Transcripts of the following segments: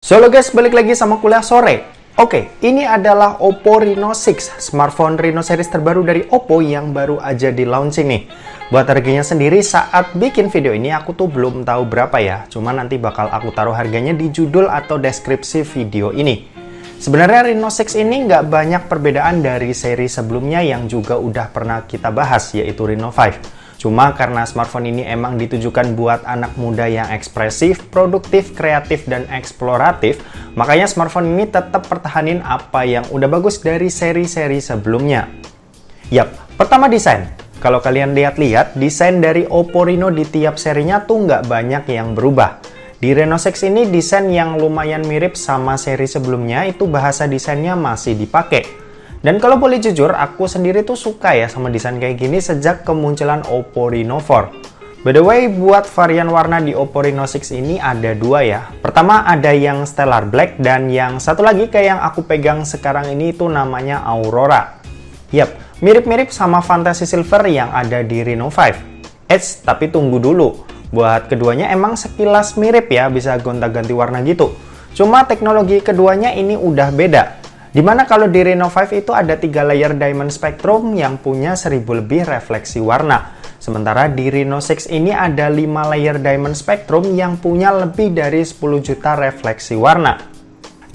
Halo guys, balik lagi sama kuliah sore. Oke, ini adalah Oppo Reno 6, smartphone Reno series terbaru dari Oppo yang baru aja di launching nih. Buat harganya sendiri saat bikin video ini aku tuh belum tahu berapa ya, cuman nanti bakal aku taruh harganya di judul atau deskripsi video ini. Sebenarnya Reno 6 ini nggak banyak perbedaan dari seri sebelumnya yang juga udah pernah kita bahas, yaitu Reno 5. Cuma karena smartphone ini emang ditujukan buat anak muda yang ekspresif, produktif, kreatif, dan eksploratif, makanya smartphone ini tetap pertahanin apa yang udah bagus dari seri-seri sebelumnya. Yap, pertama desain. Kalau kalian lihat-lihat, desain dari Oppo Reno di tiap serinya tuh nggak banyak yang berubah. Di Reno 6 ini desain yang lumayan mirip sama seri sebelumnya, itu bahasa desainnya masih dipakai. Dan kalau boleh jujur, aku sendiri tuh suka ya sama desain kayak gini sejak kemunculan Oppo Reno 4. By the way, buat varian warna di Oppo Reno 6 ini ada dua ya. Pertama ada yang Stellar Black dan yang satu lagi kayak yang aku pegang sekarang ini itu namanya Aurora. Yap, mirip-mirip sama Fantasy Silver yang ada di Reno 5. Tapi tunggu dulu. Buat keduanya emang sekilas mirip ya, bisa gonta-ganti warna gitu. Cuma teknologi keduanya ini udah beda. Dimana kalau di Reno 5 itu ada 3 layer Diamond Spectrum yang punya 1000 lebih refleksi warna. Sementara di Reno 6 ini ada 5 layer Diamond Spectrum yang punya lebih dari 10 juta refleksi warna.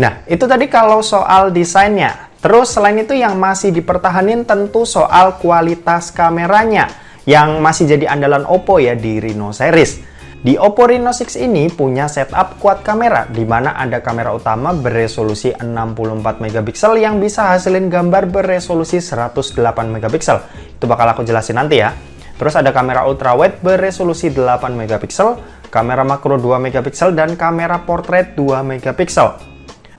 Nah, itu tadi kalau soal desainnya. Terus selain itu yang masih dipertahanin tentu soal kualitas kameranya, yang masih jadi andalan Oppo ya di Reno series. Di Oppo Reno 6 ini punya setup quad kamera, di mana ada kamera utama beresolusi 64 megapiksel yang bisa hasilin gambar beresolusi 108 megapiksel. Itu bakal aku jelasin nanti ya. Terus ada kamera ultrawide beresolusi 8 megapiksel, kamera makro 2 megapiksel, dan kamera portrait 2 megapiksel.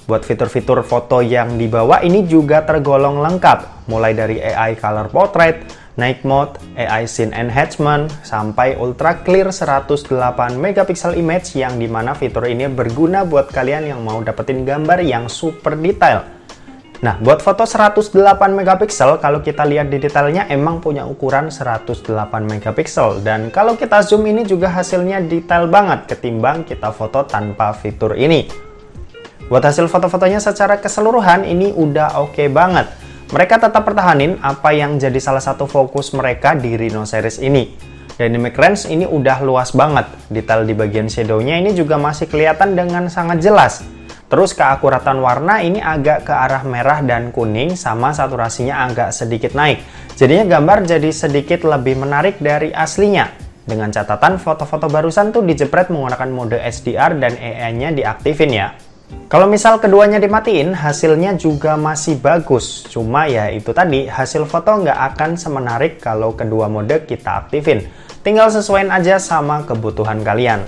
Buat fitur-fitur foto yang dibawa ini juga tergolong lengkap, mulai dari AI Color Portrait, Night Mode, AI Scene Enhancement, sampai Ultra Clear 108 megapiksel image yang dimana fitur ini berguna buat kalian yang mau dapetin gambar yang super detail. Nah, buat foto 108 megapiksel, kalau kita lihat di detailnya emang punya ukuran 108 megapiksel. Dan kalau kita zoom ini juga hasilnya detail banget ketimbang kita foto tanpa fitur ini. Buat hasil foto-fotonya secara keseluruhan ini udah oke banget. Mereka tetap pertahanin apa yang jadi salah satu fokus mereka di Reno series ini. Dynamic range ini udah luas banget. Detail di bagian shadow-nya ini juga masih kelihatan dengan sangat jelas. Terus keakuratan warna ini agak ke arah merah dan kuning, sama saturasinya agak sedikit naik. Jadinya gambar jadi sedikit lebih menarik dari aslinya. Dengan catatan foto-foto barusan tuh dijepret menggunakan mode HDR dan AI-nya diaktifin ya. Kalau misal keduanya dimatiin, hasilnya juga masih bagus. Cuma ya itu tadi, hasil foto nggak akan semenarik kalau kedua mode kita aktifin. Tinggal sesuaiin aja sama kebutuhan kalian.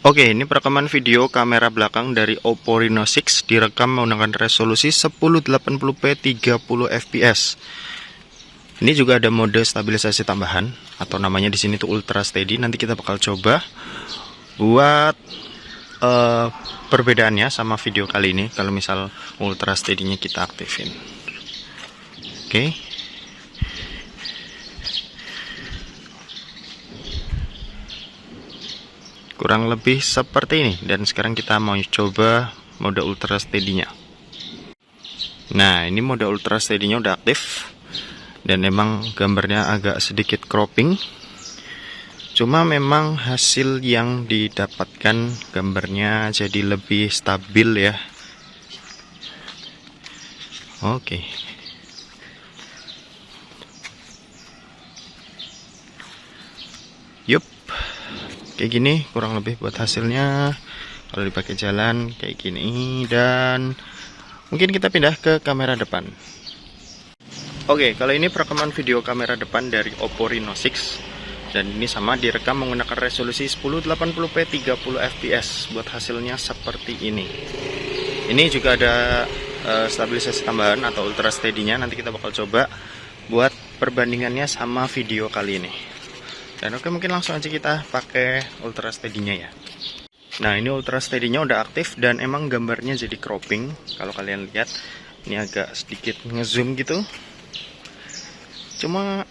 Oke, ini perekaman video kamera belakang dari Oppo Reno 6 direkam menggunakan resolusi 1080p 30 fps. Ini juga ada mode stabilisasi tambahan atau namanya di sini tuh Ultra Steady. Nanti kita bakal coba buat perbedaannya sama video kali ini kalau misal Ultra Steady-nya kita aktifin. Oke. Kurang lebih seperti ini, dan sekarang kita mau coba mode Ultra Steady-nya. Nah, ini mode Ultra Steady-nya udah aktif dan memang gambarnya agak sedikit cropping. Cuma memang hasil yang didapatkan gambarnya jadi lebih stabil ya. Oke. Yup. Kayak gini kurang lebih buat hasilnya kalau dipakai jalan kayak gini. Dan mungkin kita pindah ke kamera depan. Oke, kalau ini perekaman video kamera depan dari Oppo Reno 6 dan ini sama direkam menggunakan resolusi 1080p 30 fps. Buat hasilnya seperti ini. Ini juga ada stabilisasi tambahan atau Ultra Steady-nya. Nanti kita bakal coba buat perbandingannya sama video kali ini. Dan oke, mungkin langsung aja kita pakai ultra steady-nya ya. Nah, ini ultra steady-nya udah aktif dan emang gambarnya jadi cropping. Kalau kalian lihat, ini agak sedikit ngezoom gitu. Cuma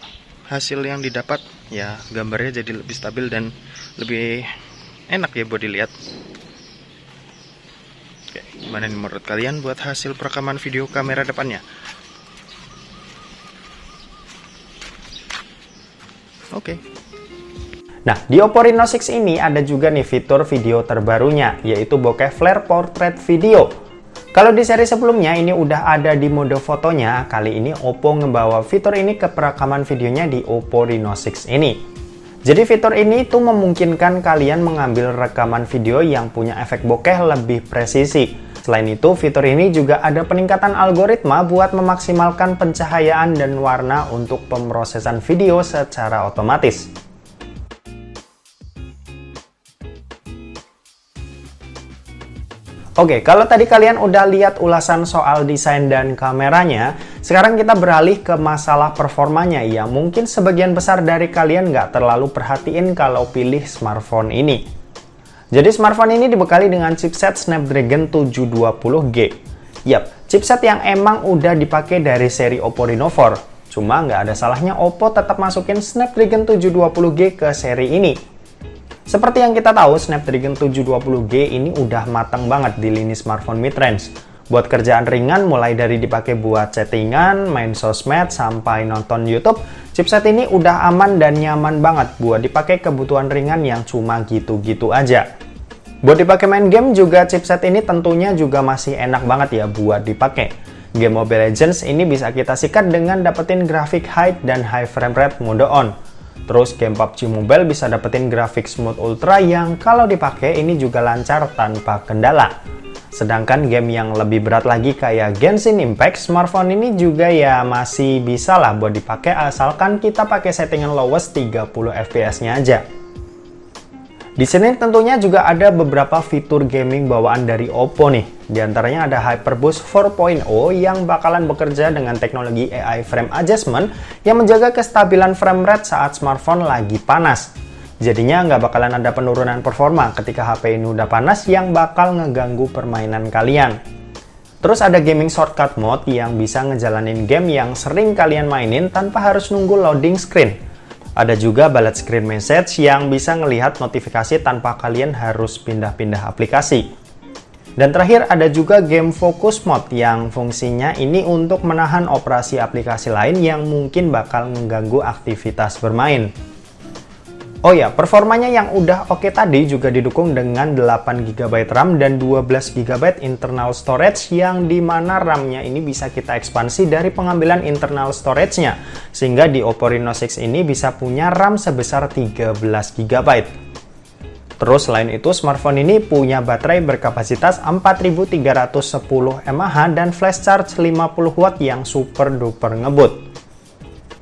hasil yang didapat ya gambarnya jadi lebih stabil dan lebih enak ya buat dilihat. Oke, gimana nih menurut kalian buat hasil perekaman video kamera depannya? Oke. Nah, di Oppo Reno 6 ini ada juga nih fitur video terbarunya, yaitu bokeh flare portrait video. Kalau di seri sebelumnya ini udah ada di mode fotonya, kali ini Oppo ngebawa fitur ini ke perekaman videonya di Oppo Reno 6 ini. Jadi fitur ini tuh memungkinkan kalian mengambil rekaman video yang punya efek bokeh lebih presisi. Selain itu, fitur ini juga ada peningkatan algoritma buat memaksimalkan pencahayaan dan warna untuk pemrosesan video secara otomatis. Oke, kalau tadi kalian udah lihat ulasan soal desain dan kameranya, sekarang kita beralih ke masalah performanya yang mungkin sebagian besar dari kalian nggak terlalu perhatiin kalau pilih smartphone ini. Jadi smartphone ini dibekali dengan chipset Snapdragon 720G. Yap, chipset yang emang udah dipakai dari seri Oppo Reno 4. Cuma nggak ada salahnya Oppo tetap masukin Snapdragon 720G ke seri ini. Seperti yang kita tahu, Snapdragon 720G ini udah matang banget di lini smartphone mid-range. Buat kerjaan ringan mulai dari dipakai buat chattingan, main sosmed, sampai nonton YouTube, chipset ini udah aman dan nyaman banget buat dipakai kebutuhan ringan yang cuma gitu-gitu aja. Buat dipakai main game juga chipset ini tentunya juga masih enak banget ya buat dipakai. Game Mobile Legends ini bisa kita sikat dengan dapetin grafik high dan high frame rate mode on. Terus game PUBG Mobile bisa dapetin grafik smooth ultra yang kalau dipakai ini juga lancar tanpa kendala. Sedangkan game yang lebih berat lagi kayak Genshin Impact, smartphone ini juga ya masih bisa lah buat dipakai asalkan kita pakai settingan lowest 30 fps-nya aja. Di sini tentunya juga ada beberapa fitur gaming bawaan dari Oppo nih. Di antaranya ada HyperBoost 4.0 yang bakalan bekerja dengan teknologi AI Frame Adjustment yang menjaga kestabilan frame rate saat smartphone lagi panas. Jadinya nggak bakalan ada penurunan performa ketika HP ini udah panas yang bakal ngeganggu permainan kalian. Terus ada Gaming Shortcut Mode yang bisa ngejalanin game yang sering kalian mainin tanpa harus nunggu loading screen. Ada juga Bullet Screen Message yang bisa ngelihat notifikasi tanpa kalian harus pindah-pindah aplikasi. Dan terakhir ada juga Game Focus Mode yang fungsinya ini untuk menahan operasi aplikasi lain yang mungkin bakal mengganggu aktivitas bermain. Oh ya, performanya yang udah oke tadi juga didukung dengan 8GB RAM dan 12GB internal storage yang dimana RAM-nya ini bisa kita ekspansi dari pengambilan internal storage-nya. Sehingga di Oppo Reno 6 ini bisa punya RAM sebesar 13GB. Terus selain itu, smartphone ini punya baterai berkapasitas 4310 mAh dan flash charge 50W yang super duper ngebut.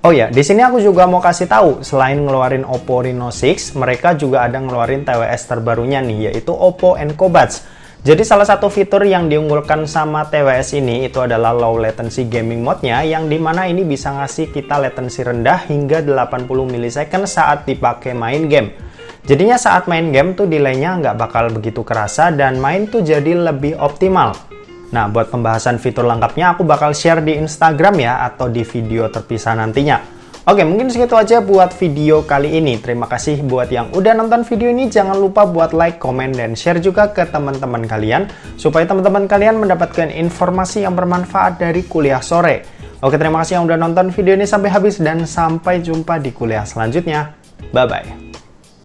Oh ya, di sini aku juga mau kasih tahu, selain ngeluarin Oppo Reno 6, mereka juga ada ngeluarin TWS terbarunya nih, yaitu Oppo Enco Buds. Jadi salah satu fitur yang diunggulkan sama TWS ini itu adalah low latency gaming mode-nya, yang dimana ini bisa ngasih kita latency rendah hingga 80 ms saat dipakai main game. Jadinya saat main game tuh delay-nya nggak bakal begitu kerasa dan main tuh jadi lebih optimal. Nah, buat pembahasan fitur lengkapnya aku bakal share di Instagram ya, atau di video terpisah nantinya. Oke, mungkin segitu aja buat video kali ini. Terima kasih buat yang udah nonton video ini. Jangan lupa buat like, komen, dan share juga ke teman-teman kalian, supaya teman-teman kalian mendapatkan informasi yang bermanfaat dari kuliah sore. Oke, terima kasih yang udah nonton video ini sampai habis, dan sampai jumpa di kuliah selanjutnya. Bye-bye.